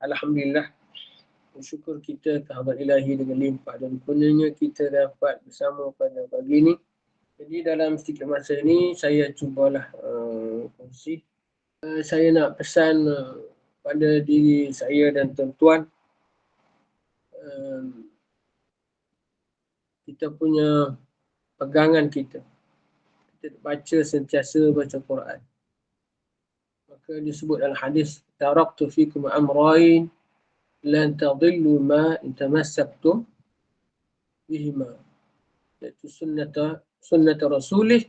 Alhamdulillah, bersyukur kita ke hadrat ilahi dengan limpah dan kurnianya kita dapat bersama pada pagi ini. Jadi dalam sedikit masa ini saya cubalah kongsi. Saya nak pesan pada diri saya dan tuan-tuan, kita punya pegangan kita baca sentiasa baca Quran. Maka disebut dalam hadis, taraktu fikum amrain lan tadillu ma in tamassaktum bihima, iaitu sunnata rasulih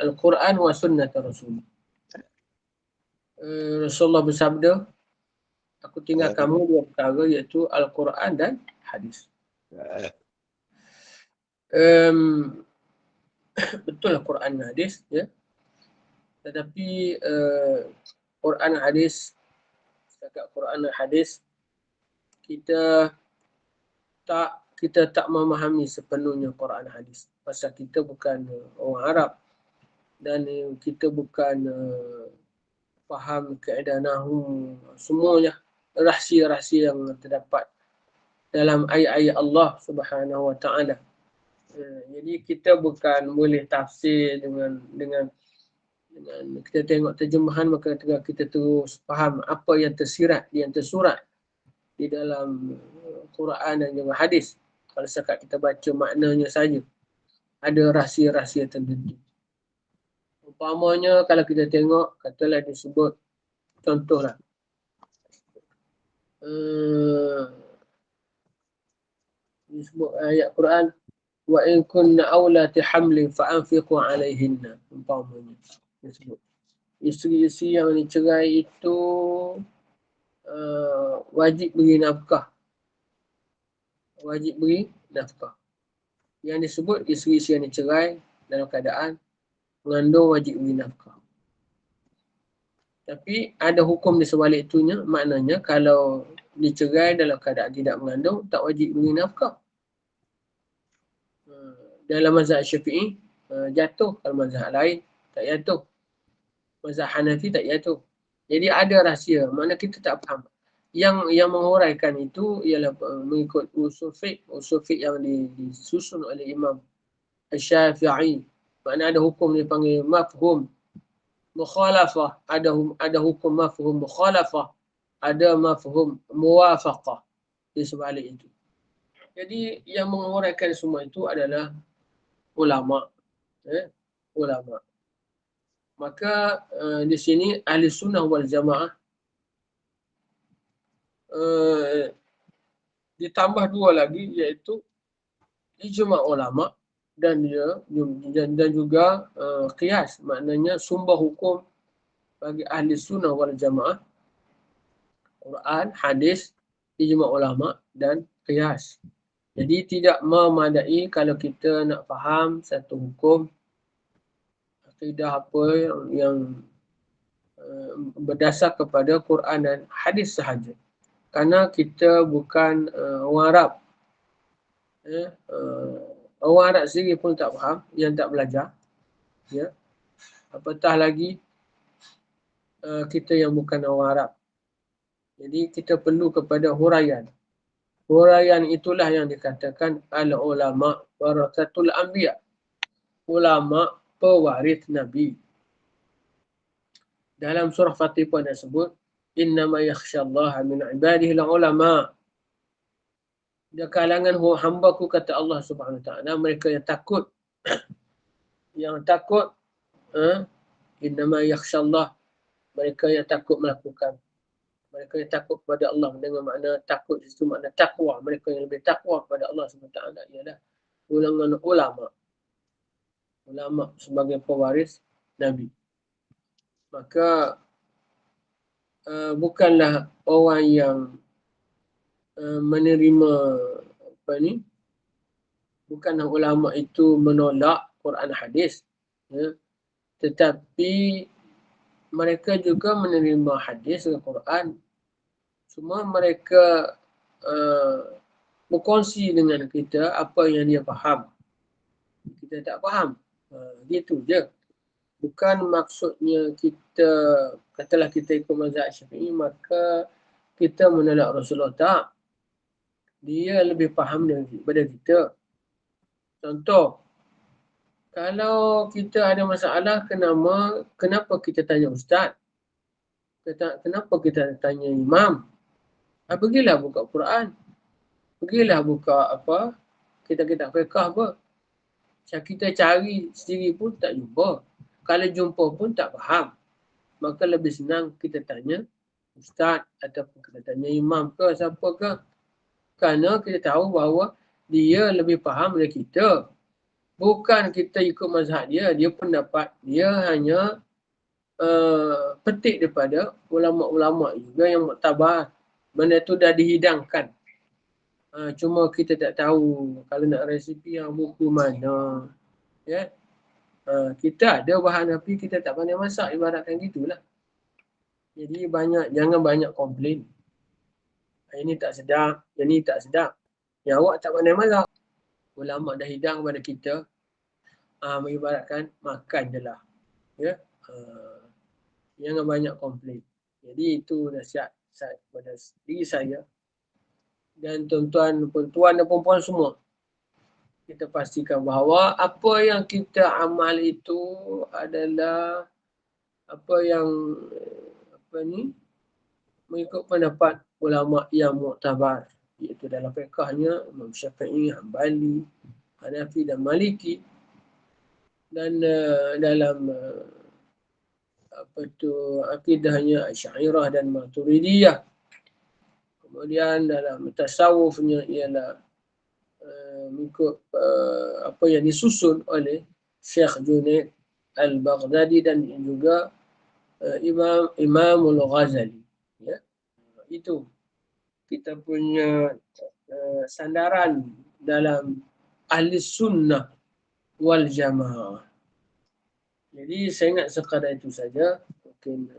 Al-Quran wa sunnata rasulih. Rasulullah bersabda, aku tinggal kamu dua perkara, iaitu Al-Quran dan hadis. Betul lah Quran dan hadis, ya. Tetapi Quran dan hadis, setakat Quran dan hadis, kita tak memahami sepenuhnya Quran dan hadis. Pasal kita bukan orang Arab dan kita bukan faham kaedah nahu, semuanya rahsia-rahsia yang terdapat dalam ayat-ayat Allah Subhanahu Wa Taala. Jadi kita bukan boleh tafsir dengan kita tengok terjemahan maka kita terus faham apa yang tersirat, yang tersurat di dalam Quran dan juga hadis. Kalau setakat kita baca maknanya saja, ada rahsia-rahsia tertentu. Umpamanya kalau kita tengok, katalah disebut, contohlah, disebut ayat Quran, wa in kunna awlati hamlin fa'anfiqu alaihinna, umpamanya disebut isteri-isteri yang dicerai itu wajib beri nafkah, yang disebut isteri-isteri yang dicerai dalam keadaan mengandung wajib beri nafkah. Tapi ada hukum di sebalik itunya, maknanya kalau dicerai dalam keadaan tidak mengandung, tak wajib beri nafkah. Dalam mazhab Syafi'i jatuh, kalau mazhab lain tak jatuh. Mazhab Hanafi tak jatuh. Jadi ada rahsia, makna kita tak faham. Yang menguraikan itu ialah mengikut usul fiqh yang disusun oleh Imam Syafi'i. Makna ada hukum dipanggil mafhum mukhalafah, ada hukum mafhum mukhalafah, ada mafhum muwafaqah di sebalik itu. Jadi yang menguraikan semua itu adalah ulama. Ulama. Maka di sini ahli sunnah wal jamaah ditambah dua lagi, iaitu ijma' ulama dan juga qiyas, maknanya sumber hukum bagi ahli sunnah wal jamaah, Quran, hadis, ijma' ulama dan qiyas. Jadi tidak memadai kalau kita nak faham satu hukum akidah apa yang berdasar kepada Quran dan hadis sahaja. Kerana kita bukan orang Arab. Orang Arab sendiri pun tak faham, yang tak belajar. Ya. Apatah lagi kita yang bukan orang Arab. Jadi kita perlu kepada huraian. Huraian itulah yang dikatakan al-ulama warathatul anbiya. Ulama pewaris Nabi. Dalam surah Fatih pun ada sebut, innama yakhsyallaha min ibadihi ulama. Di kalangan hamba-Ku, kata Allah Subhanahu Wa Taala, mereka yang takut. Yang takut, innama yakhsyallah, mereka yang takut melakukan. Mereka yang takut kepada Allah, dengan makna takut itu makna takwa. Mereka yang lebih takwa kepada Allah Subhanahu Wa Taala ialah golongan ulama. Ulama sebagai pewaris Nabi. Maka bukanlah orang yang menerima bukanlah ulama itu menolak Quran hadis, ya. Tetapi mereka juga menerima hadis dan Quran. Cuma mereka berkongsi dengan kita apa yang dia faham. Kita tak faham. Gitu je. Bukan maksudnya kita, katalah kita ikut mazhab Syafi'i, maka kita menolak Rasulullah? Tak. Dia lebih faham daripada kita. Contoh, kalau kita ada masalah, kenapa kita tanya ustaz? Kenapa kita tanya imam? Pergilah buka Quran. Pergilah buka kitab-kitab fiqh apa. Macam kita cari sendiri pun tak jumpa. Kalau jumpa pun tak faham. Maka lebih senang kita tanya ustaz ataupun kita tanya imam ke siapa ke. Kerana kita tahu bahawa dia lebih faham dari kita. Bukan kita ikut mazhab dia. Dia pendapat dia hanya petik daripada ulama-ulama juga yang muktabar. Benda tu dah dihidangkan. Cuma kita tak tahu kalau nak resipi yang buku mana. Ya. Kita ada bahan api, kita tak pandai masak, ibaratkan gitulah. Jadi jangan banyak komplain. Ini tak sedap, yang ni tak sedap. Yang awak tak pandai masak. Ulama dah hidang kepada kita. Mengibaratkan makan je lah. Ya. Jangan banyak komplain. Jadi itu nasihat kepada diri saya. Dan tuan-tuan, perempuan dan perempuan semua. Kita pastikan bahawa apa yang kita amal itu adalah mengikut pendapat ulama yang muktabar. Iaitu dalam fiqahnya Imam Syafi'i, Hanbali, Hanafi dan Maliki. Dan dalam akidahnya Asy'ariyah dan Maturidiyah. Kemudian dalam tasawufnya ialah mengikut apa yang disusun oleh Syekh Junaid Al-Baghdadi dan juga Imamul Ghazali. Ya. Itu kita punya sandaran dalam ahli sunnah wal jamaah. Jadi saya ingat sekadar itu saja. Mungkin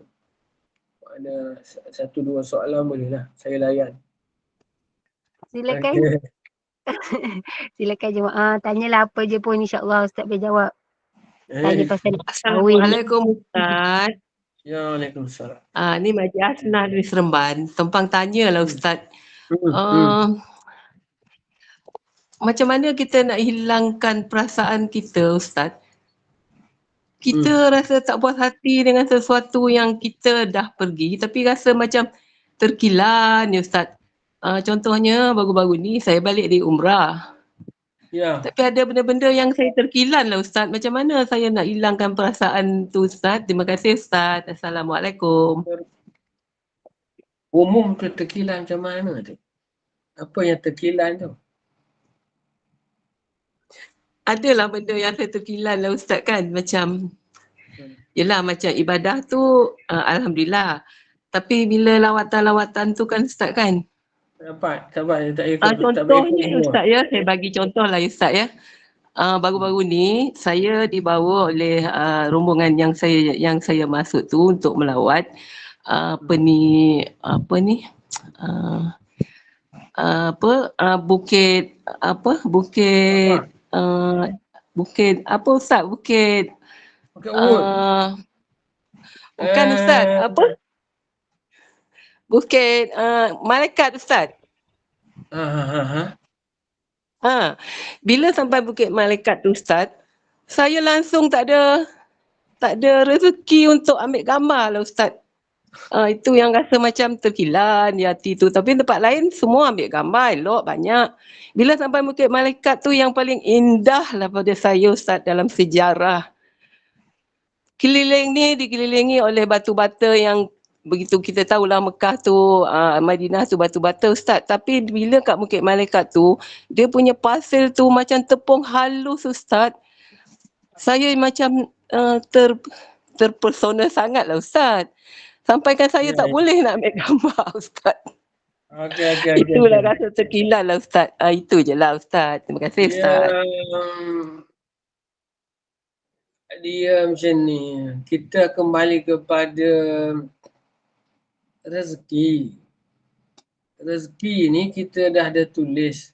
ada satu dua soalan bolehlah saya layan. Silakan. Okay. Silakan jemaah. Tanyalah apa je pun, insya-Allah Ustaz boleh jawab. Tanya pasal Assalamualaikum Ustaz. Ya, Waalaikumsalam. Ni Makcik Hasnah dari Seremban. Tempang tanyalah Ustaz. Macam mana kita nak hilangkan perasaan kita Ustaz? Kita rasa tak puas hati dengan sesuatu yang kita dah pergi tapi rasa macam terkilan ya Ustaz. Contohnya baru-baru ni saya balik di umrah. Ya. Tapi ada benda-benda yang saya terkilan lah Ustaz. Macam mana saya nak hilangkan perasaan tu Ustaz? Terima kasih Ustaz. Assalamualaikum. Umum tu terkilan macam mana tu? Apa yang terkilan tu? Adalah benda yang saya terkilan lah Ustaz kan. Macam, yelah macam ibadah tu Alhamdulillah. Tapi bila lawatan-lawatan tu kan Ustaz kan. Sabar, tak ikut. Contohnya Ustaz ya, saya bagi contoh lah Ustaz ya. Baru-baru ni saya dibawa oleh rombongan yang saya masuk tu untuk melawat Bukit apa Ustaz? Bukit Uhud. Bukan Ustaz, apa? Bukit Malaikat Ustaz. Bila sampai Bukit Malaikat tu Ustaz, saya langsung tak ada rezeki untuk ambil gambar lah Ustaz. Itu yang rasa macam terkilan di hati tu. Tapi tempat lain semua ambil gambar, elok, banyak. Bila sampai Bukit Malaikat tu yang paling indah lah pada saya Ustaz dalam sejarah. Keliling ni dikelilingi oleh batu bata yang begitu kita tahulah Mekah tu, Madinah tu batu bata Ustaz. Tapi bila kat Bukit Malaikat tu, dia punya pasir tu macam tepung halus Ustaz. Saya macam terpersona sangat lah Ustaz. Sampaikan saya tak boleh nak ambil gambar Ustaz. Okay. Itulah rasa terkilan lah Ustaz. Itu je lah Ustaz. Terima kasih Ustaz. Dia macam ni. Kita kembali kepada rezeki. Rezeki ni kita dah ada tulis.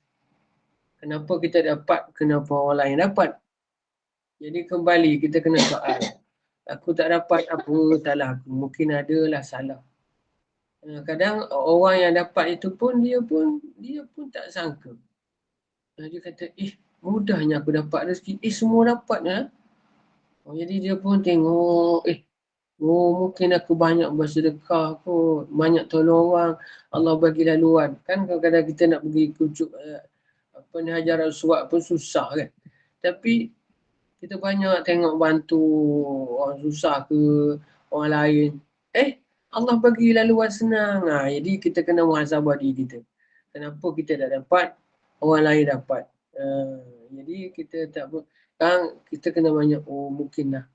Kenapa kita dapat, kenapa orang lain dapat. Jadi kembali kita kena soal. Aku tak dapat apa, salah aku. Mungkin adalah salah. Kadang orang yang dapat itu pun dia pun tak sangka. Dia kata, mudahnya aku dapat rezeki. Semua dapatnya. Jadi dia pun tengok, mungkin aku banyak bersedekah kot, banyak tolong orang, Allah bagi laluan. Kan kadang-kadang kita nak pergi kucuk hajaran suat pun susah kan. Tapi kita banyak tengok bantu orang susah ke, orang lain. Allah bagi laluan senang. Jadi kita kena muhasabah diri kita. Kenapa kita tak dapat, orang lain dapat. Jadi kita tak kita kena banyak, mungkin lah.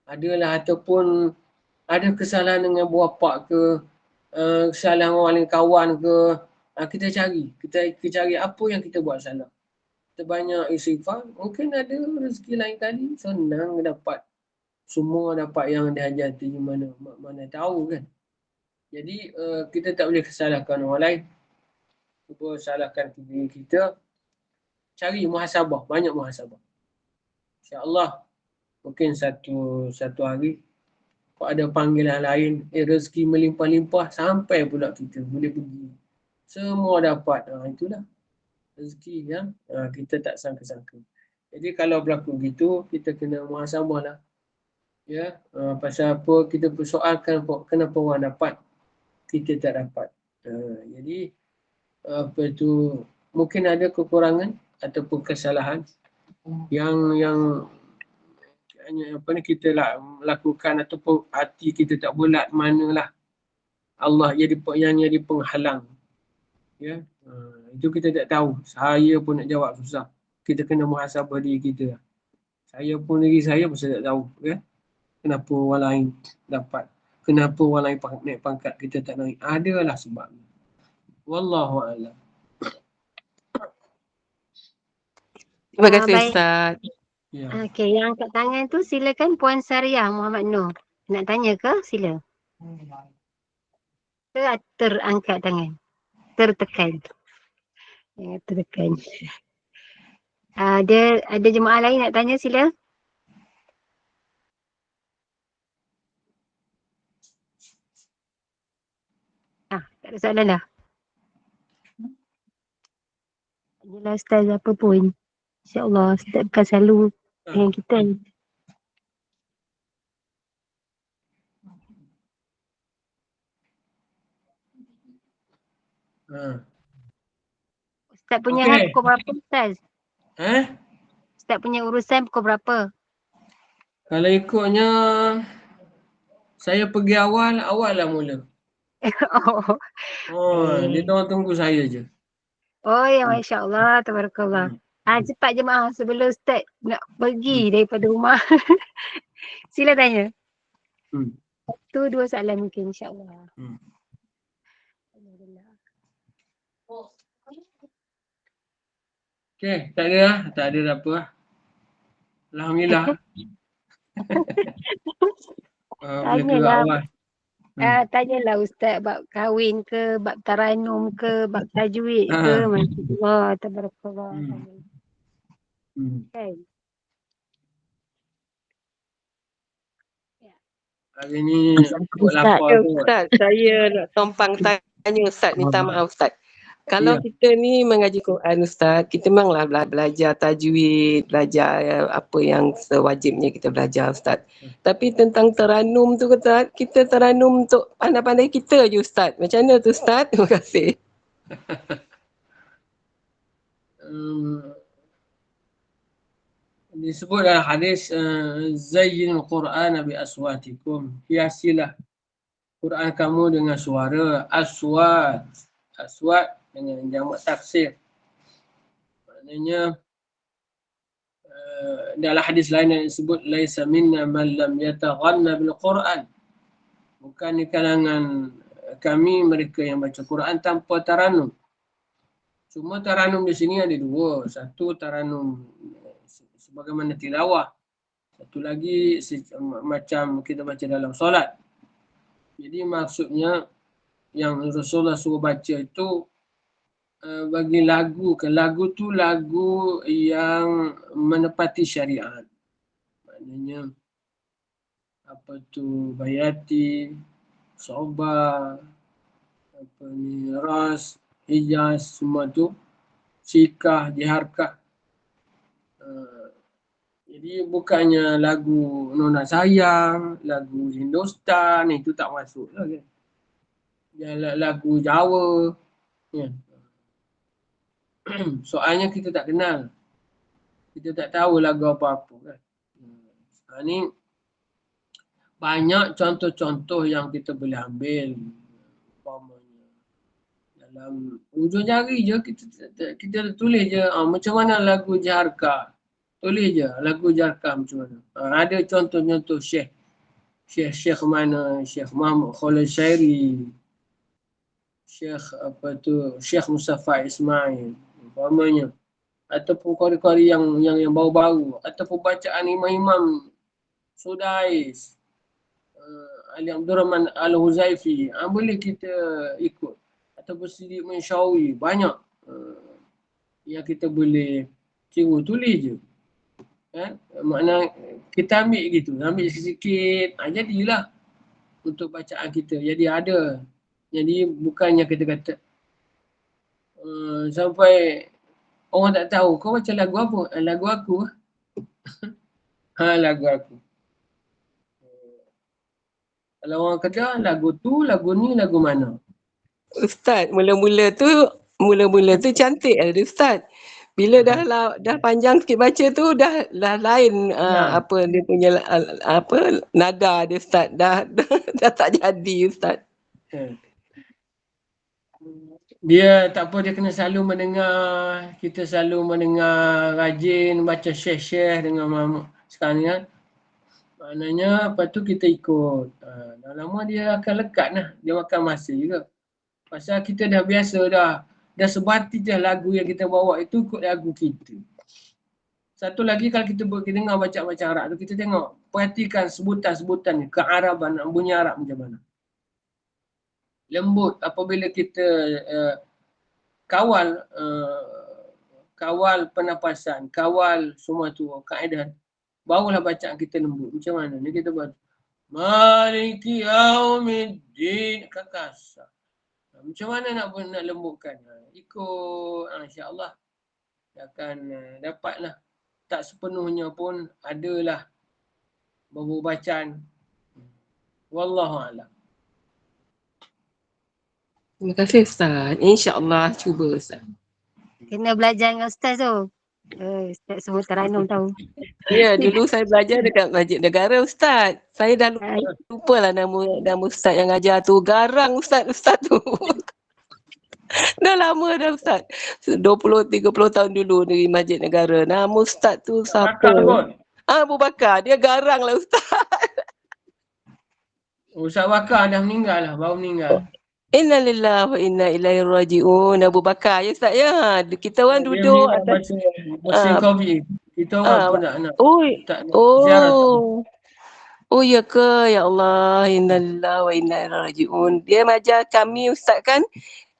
Adalah ataupun ada kesalahan dengan buah ke, kesalahan orang lain kawan ke, kita cari. Kita cari apa yang kita buat salah. Kita banyak istighfar, mungkin ada rezeki lain kali, senang dapat. Semua dapat yang dihajati, mana tahu kan. Jadi kita tak boleh kesalahkan orang lain. Cuba salahkan diri kita. Cari muhasabah, banyak muhasabah. InsyaAllah mungkin satu hari kalau ada panggilan lain, rezeki melimpah-limpah sampai pula kita boleh pergi. Semua dapat. Itulah rezeki yang kita tak sangka-sangka. Jadi kalau berlaku gitu, kita kena muhasabah lah. Ya, pasal apa kita persoalkan kenapa orang dapat, kita tak dapat. Jadi apa itu, mungkin ada kekurangan ataupun kesalahan yang kita lakukan ataupun hati kita tak bulat, manalah Allah yang jadi penghalang. Ya, itu kita tak tahu. Saya pun nak jawab susah. Kita kena muhasabah diri kita. Saya pun diri saya pun saya tak tahu. Ya? Kenapa orang lain dapat. Kenapa orang lain naik pangkat, kita tak naik. Adalah sebabnya. Wallahu'alam. Terima kasih Baik. Ustaz. Ya. Okey, yang angkat tangan tu silakan Puan Sariah Muhammad Nur. Nak tanya ke? Sila. Terangkat tangan. Tertekan. Jangan tertekan. Ada jemaah lain nak tanya, sila. Tak ada soalan dah. Yelah Ustaz apa pun. InsyaAllah Ustaz bukan selalu dengan kita. Ustaz punya hal pukul berapa Ustaz? Ustaz punya urusan pukul berapa? Kalau ikutnya saya pergi awal lah mula. Dia orang tunggu saya je. Oh ya, Masya Allah, Tabarakallah. Cepat jemaah sebelum Ustaz nak pergi daripada rumah. Sila tanya. 1-2 soalan mungkin, insyaAllah. Okay, tak ada apa lah. Alhamdulillah. Boleh keluar awal. Tanyalah Ustaz bab kahwin ke, bab taranum ke, bab tajwid ke. Masya Allah, Tabarakallah. Kan? Hari ni Ustaz, saya nak tumpang tanya Ustaz, minta maaf Ustaz. Kalau kita ni mengaji Quran Ustaz, kita memanglah belajar tajwid, belajar apa yang sewajibnya kita belajar Ustaz. Tapi tentang taranum tu Ustaz, kita taranum untuk pandai-pandai kita je Ustaz. Macam mana tu Ustaz? Terima kasih. Disebut dalam hadis Zayyinul Quran bi aswatikum. Hiasilah Quran kamu dengan suara. Aswat dengan jamak taksir. Maknanya dalam hadis lain yang disebut laisa minna man lam yataghanna bil Quran. Bukan di kalangan kami mereka yang baca Quran tanpa taranum. Cuma taranum di sini ada dua. Satu taranum sebagaimana tilawah. Satu lagi macam kita baca dalam solat. Jadi maksudnya yang Rasulullah suruh baca itu bagi lagu. Lagu tu lagu yang menepati syariat. Maknanya apa tu bayati, soba, apa ni, ras, hijaz, semua tu, sikah, jiharkah. Jadi bukannya lagu Nona Sayang, lagu Hindustan, itu tak masuk lah kan. Lagu Jawa. Ya. Soalnya kita tak kenal. Kita tak tahu lagu apa-apa kan. Ni banyak contoh-contoh yang kita boleh ambil. Umpamanya dalam ujung jari je kita tulis je macam mana lagu Jaharkah. Tulis je lagu Jaharkah macam mana. Ada contoh-contoh Syekh mana, Syekh Muhammad Khalil Syairi, Syekh Mustafa Ismail umpamanya, ataupun qari-qari yang baru-baru, ataupun bacaan imam-imam Sudais, Ali Abdurrahman Al-Huzaifi, boleh kita ikut. Ataupun Siddiq Manshawi, banyak yang kita boleh tiru, tulis je. Kan? Makna kita ambil gitu, ambil sikit-sikit, jadilah untuk bacaan kita. Jadi ada. Jadi bukannya kita kata sampai orang tak tahu, kau baca lagu apa? Lagu aku. Lagu aku. Kalau orang kata lagu tu, lagu ni, lagu mana? Ustaz, mula-mula tu cantik ada Ustaz. Bila dah panjang sikit baca tu dah lain apa dia punya apa nada dia Ustaz. Dah tak jadi Ustaz. Dia tak apa, dia kena selalu mendengar, kita selalu mendengar rajin baca syekh-syekh dengan sekarang ni kan. Maknanya lepas tu kita ikut. Dah lama dia akan lekat lah. Dia makan masa juga. Pasal kita dah biasa dah. Dah sebati je lagu yang kita bawa itu ikut lagu kita. Satu lagi kalau kita dengar baca-baca Arab tu, kita tengok. Perhatikan sebutan-sebutan ni. Kearaban, bunyi Arab macam mana. Lembut apabila kita kawal pernafasan, kawal semua tu, kaedah. Barulah bacaan kita lembut. Macam mana? Ni kita buat. Maliki yaumiddin. Kasar. Macam mana nak lembutkan? Ikut insya-Allah akan dapatlah. Tak sepenuhnya pun adalah beberapa bacaan. Wallahualam. Terima kasih Ustaz. InsyaAllah cuba Ustaz. Kena belajar dengan Ustaz tu. Ustaz sebut Taranum tahu. Ya, dulu saya belajar dekat Masjid Negara Ustaz. Saya dah lupa lah nama Ustaz yang ajar tu. Garang Ustaz tu. Dah lama dah Ustaz. 20-30 tahun dulu dari Masjid Negara. Nama Ustaz tu siapa? Abu Bakar. Dia garang lah Ustaz. Ustaz Bakar dah meninggal lah. Baru meninggal. Inna lillahi wa inna ilaihi raji'un. Abu Bakar ya Ustaz ya. Kita orang duduk atas musim Covid. Kita orang pun tak nak ziarah. Oh ya ke? Ya Allah. Inna lillahi wa inna ilaihi raji'un. Dia mengajar kami Ustaz kan.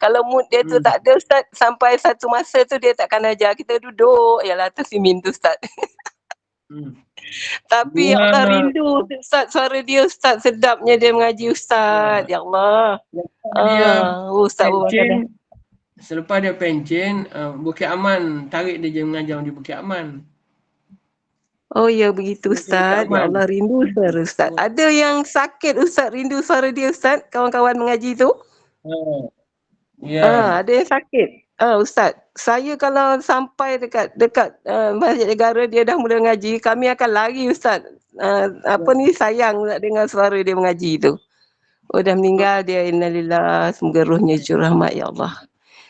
Kalau mood dia tu tak ada Ustaz, sampai satu masa tu dia takkan ajar. Kita duduk yalah atas simin tu Ustaz. Tapi ya Allah rindu Ustaz, suara dia Ustaz, sedapnya dia mengaji Ustaz. Ya Allah. Ustaz pencen, selepas dia pencen, Bukit Aman, tarik dia mengajar di Bukit Aman. Oh ya begitu Ustaz. Ya Allah rindu suara Ustaz. Ada yang sakit Ustaz, rindu suara dia Ustaz, kawan-kawan mengaji tu? Ada yang sakit. Ustaz, saya kalau sampai dekat Masjid Negara dia dah mula mengaji, kami akan lari Ustaz. Sayang nak dengar suara dia mengaji tu. Oh dah meninggal dia, innalillah, semoga rohnya curahmat ya Allah.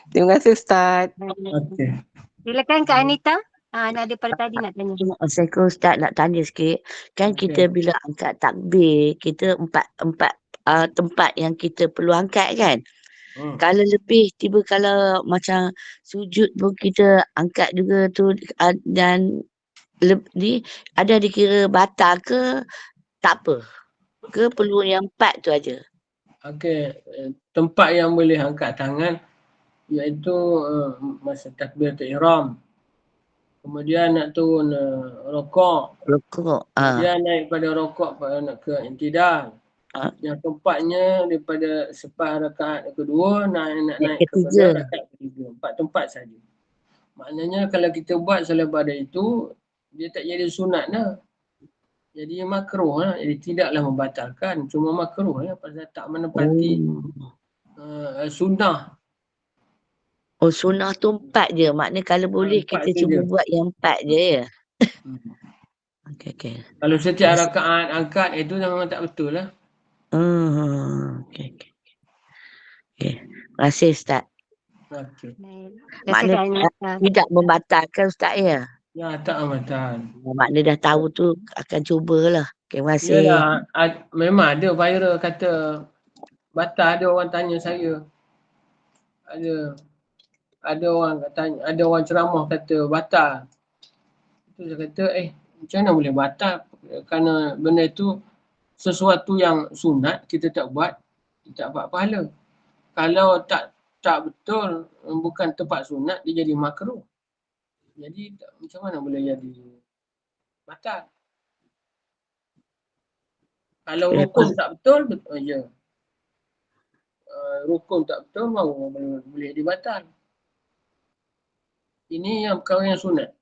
Terima kasih Ustaz. Okey. Silakan Kak Anita. Nak ada pada tadi nak tanya. Assalamualaikum Ustaz, nak tanya sikit. Kan kita bila angkat takbir, kita empat tempat yang kita perlu angkat kan? Kalau lebih tiba kalau macam sujud pun kita angkat juga tu, dan ada dikira batal ke tak apa? Ke perlu yang 4 tu aja? Okey, tempat yang boleh angkat tangan iaitu masa takbiratul ihram. Kemudian nak turun rokok. Kemudian naik pada rokok nak ke intidal. Yang tempatnya daripada sepah rakaat kedua naik ketiga. kepada rakaat ketiga. 4 tempat saja. Maknanya kalau kita buat selepas pada itu, dia tak jadi sunat dah. Jadi makruh lah. Jadi tidaklah membatalkan. Cuma makruh lah pasal tak menepati sunnah. Oh, sunnah tu 4 je. Maknanya kalau boleh 4 kita cuba je. buat yang 4 je ya. Okey. Kalau setiap rakaat angkat itu memang tak betul lah. Okey. Terima kasih Ustaz. Okey. Maknanya tidak membatalkan Ustaz ya? Ya, tak batal. Maknanya dah tahu tu akan cubalah. Terima kasih. Yalah, memang ada viral kata batal. Ada orang tanya saya. Ada orang tanya, ada orang ceramah kata batal. Itu saya kata, macam mana boleh batal? Kerana benda itu sesuatu yang sunat, kita tak buat, kita tak dapat pahala. Kalau tak betul, bukan tempat sunat, dia jadi makruh. Jadi macam mana boleh jadi batal? Kalau rukun tak betul, ya. Rukun tak betul, mau boleh dibatal. Ini yang perkara yang sunat.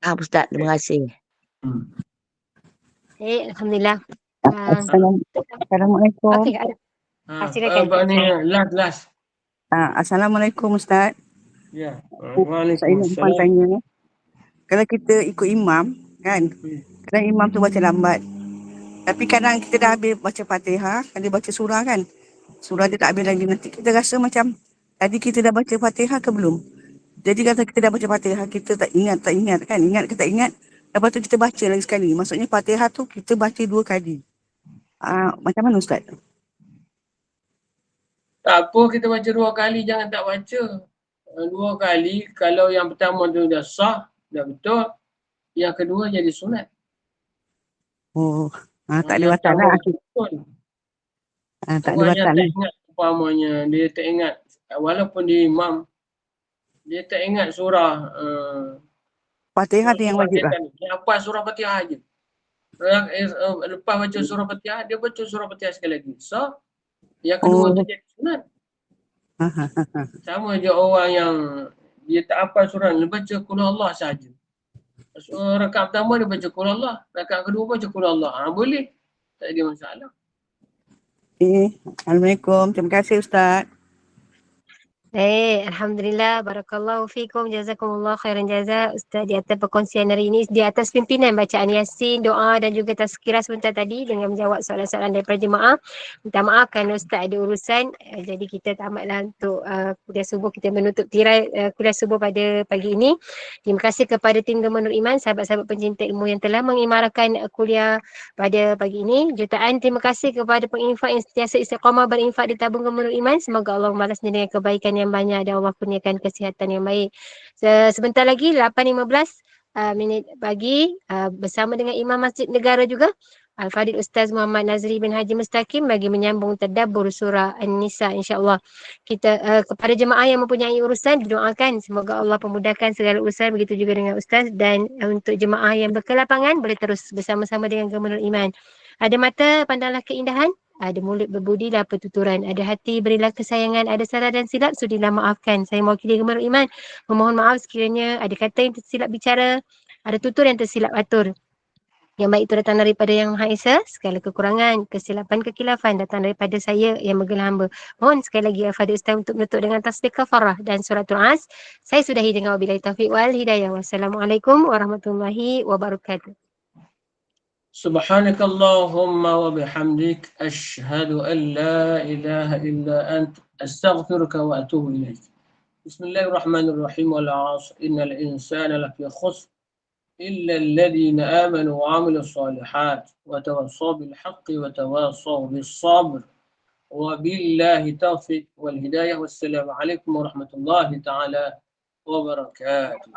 Ustaz, terima kasih. Alhamdulillah. Assalamualaikum. Okey, silakan. Last. Assalamualaikum Ustaz. Ya. Saya nak tanya. Kalau kita ikut imam kan, kadang imam tu baca lambat. Tapi kadang kita dah habis baca Fatihah, dia baca surah kan. Surah dia tak habis lagi, nanti kita rasa macam tadi kita dah baca Fatihah ke belum? Jadi kata kita dah baca Fatihah, kita tak ingat kan. Ingat ke tak ingat, lepas tu kita baca lagi sekali. Maksudnya Fatihah tu kita baca 2 kali. Macam mana Ustaz? Tak apa kita baca 2 kali, jangan tak baca. 2 kali, kalau yang pertama tu dah sah, dah betul. Yang kedua jadi sunat. Tak ada batal lah. Tak ada Orang batal yang tak ingat, umpamanya dia tak ingat, walaupun dia imam, dia tak ingat surah Fatihah tu yang wajib lah. Dia hafal surah Fatihah je. Lepas baca surah Fatihah, dia baca surah Fatihah sekali lagi. So, yang kedua tu jadi sunat. Sama je orang yang dia tak hafal surah, dia baca Qul Allah saja. Rakaat pertama dia baca Qul Allah, rakaat kedua baca Qul Allah. Boleh. Tak ada masalah. Assalamualaikum. Terima kasih Ustaz. Alhamdulillah, barakallahu fikum, jazakumullah khairan jaza Ustaz di atas perkongsian hari ini, di atas pimpinan bacaan Yasin, doa dan juga tazkirah sebentar tadi dengan menjawab soalan-soalan daripada jemaah. Minta maaf kerana Ustaz ada urusan, jadi kita tamatlah untuk kuliah subuh, kita menutup tirai kuliah subuh pada pagi ini. Terima kasih kepada tim Gemah Nur Iman, sahabat-sahabat pencinta ilmu yang telah mengimarahkan kuliah pada pagi ini. Jutaan terima kasih kepada penginfak yang sentiasa istiqamah berinfak di tabung Gemah Nur Iman. Semoga Allah membalasnya dengan kebaikan yang banyak dan Allah kurniakan kesihatan yang baik. Sebentar lagi 8.15 minit pagi bersama dengan Imam Masjid Negara juga Al-Fadhil Ustaz Muhammad Nazri bin Haji Mustaqim bagi menyambung tadabbur surah An-Nisa, insya-Allah. Kita kepada jemaah yang mempunyai urusan didoakan semoga Allah pemudahkan segala urusan, begitu juga dengan Ustaz, dan untuk jemaah yang berkelapangan boleh terus bersama-sama dengan Gemah Nur Iman. Ada mata pandanglah keindahan, ada mulut berbudilah pertuturan, ada hati berilah kesayangan, ada salah dan silap sudilah maafkan. Saya mewakili Gemah Nur Iman memohon maaf sekiranya ada kata yang tersilap bicara, ada tutur yang tersilap atur. Yang baik itu datang daripada Yang Maha Esa, segala kekurangan, kesilapan, kekilafan datang daripada saya yang bergelah hamba. Mohon sekali lagi Al-Fadhil Ustaz untuk menutup dengan tasbih kafarah dan suratul As. Saya sudahi dengan wabillahi taufiq wal hidayah. Wassalamualaikum warahmatullahi wabarakatuh. سبحانك اللهم وبحمدك أشهد أن لا إله إلا أنت أستغفرك وأتوب إليك. بسم الله الرحمن الرحيم. والعصر إن الإنسان لفي خسر إلا الذين آمنوا وعملوا الصالحات وتواصوا بالحق وتواصوا بالصبر وبالله التوفيق والهداية. والسلام عليكم ورحمة الله تعالى وبركاته.